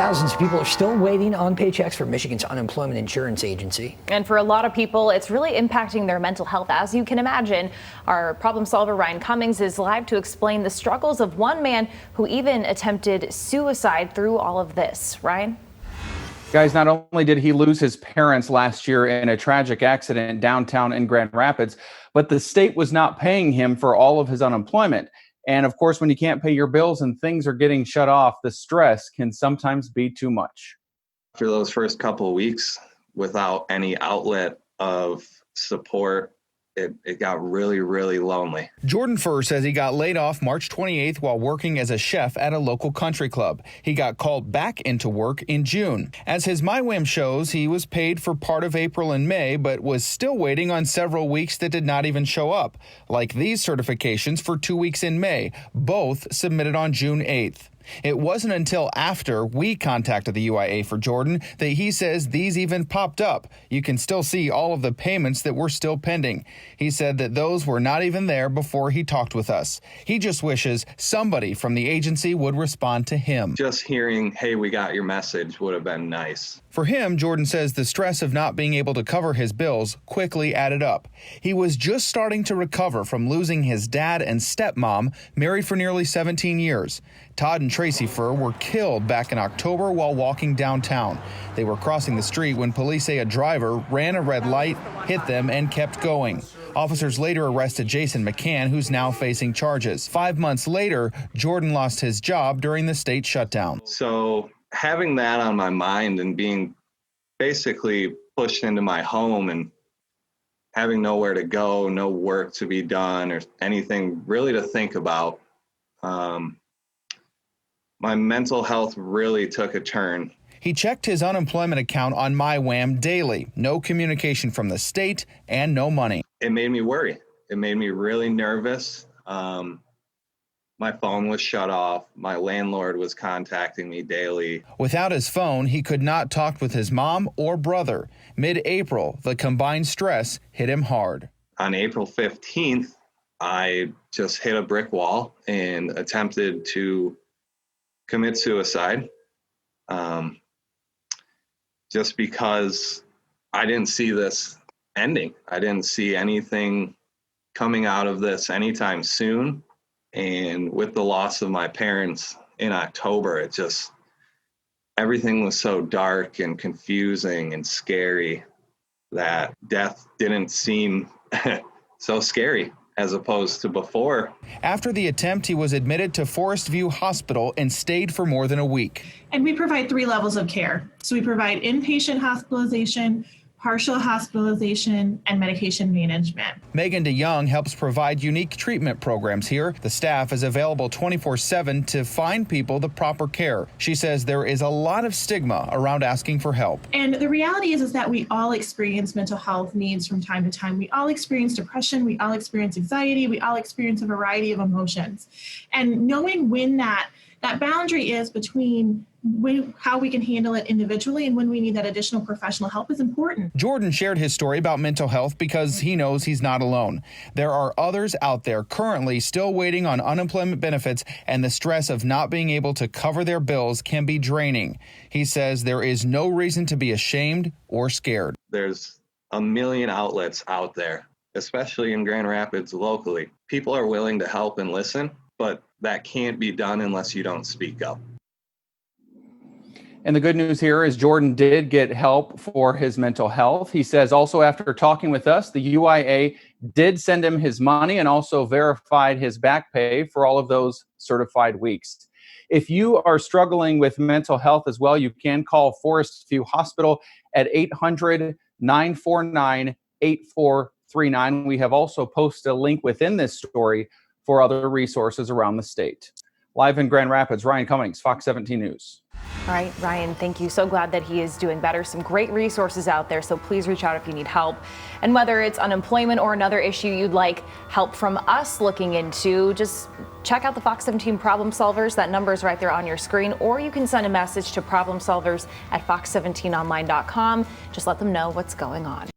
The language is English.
Thousands of people are still waiting on paychecks from Michigan's unemployment insurance agency. And for a lot of people, it's really impacting their mental health, as you can imagine. Our problem solver Ryan Cummings is live to explain the struggles of one man who even attempted suicide through all of this. Ryan? Guys, not only did he lose his parents last year in a tragic accident downtown in Grand Rapids, but the state was not paying him for all of his unemployment. And of course, when you can't pay your bills and things are getting shut off, the stress can sometimes be too much. After those first couple of weeks, without any outlet of support, it got really, really lonely. Jordan Furr says he got laid off March 28th while working as a chef at a local country club. He got called back into work in June. As his MyWham shows, he was paid for part of April and May, but was still waiting on several weeks that did not even show up, like these certifications for 2 weeks in May, both submitted on June 8th. It wasn't until after we contacted the UIA for Jordan that he says these even popped up. You can still see all of the payments that were still pending. He said that those were not even there before he talked with us. He just wishes somebody from the agency would respond to him. Just hearing, hey, we got your message would have been nice. For him, Jordan says the stress of not being able to cover his bills quickly added up. He was just starting to recover from losing his dad and stepmom, married for nearly 17 years. Todd and Tracy Furr were killed back in October while walking downtown. They were crossing the street when police say a driver ran a red light, hit them, and kept going. Officers later arrested Jason McCann, who's now facing charges. 5 months later, Jordan lost his job during the state shutdown. So having that on my mind and being basically pushed into my home and having nowhere to go, no work to be done or anything really to think about, my mental health really took a turn. He checked his unemployment account on MyWham daily. No communication from the state and no money. It made me worry. It made me really nervous. My phone was shut off. My landlord was contacting me daily. Without his phone, he could not talk with his mom or brother. Mid-April, the combined stress hit him hard. On April 15th, I just hit a brick wall and attempted to commit suicide, just because I didn't see this ending. I didn't see anything coming out of this anytime soon. And with the loss of my parents in October, everything was so dark and confusing and scary that death didn't seem so scary as opposed to before. After the attempt, he was admitted to Forest View Hospital and stayed for more than a week. And we provide 3 levels of care. So we provide inpatient hospitalization, partial hospitalization, and medication management. Megan DeYoung helps provide unique treatment programs here. The staff is available 24/7 to find people the proper care. She says there is a lot of stigma around asking for help. And the reality is that we all experience mental health needs from time to time. We all experience depression, we all experience anxiety, we all experience a variety of emotions. And knowing when that boundary is between how we can handle it individually and when we need that additional professional help is important. Jordan shared his story about mental health because he knows he's not alone. There are others out there currently still waiting on unemployment benefits, and the stress of not being able to cover their bills can be draining. He says there is no reason to be ashamed or scared. There's a million outlets out there, especially in Grand Rapids locally. People are willing to help and listen, but that can't be done unless you don't speak up. And the good news here is Jordan did get help for his mental health. He says also after talking with us, the UIA did send him his money and also verified his back pay for all of those certified weeks. If you are struggling with mental health as well, you can call Forest View Hospital at 800-949-8439. We have also posted a link within this story for other resources around the state. Live in Grand Rapids, Ryan Cummings, Fox 17 News. All right, Ryan, thank you. So glad that he is doing better. Some great resources out there, so please reach out if you need help. And whether it's unemployment or another issue you'd like help from us looking into, just check out the Fox 17 Problem Solvers. That number is right there on your screen, or you can send a message to problemsolvers@fox17online.com. Just let them know what's going on.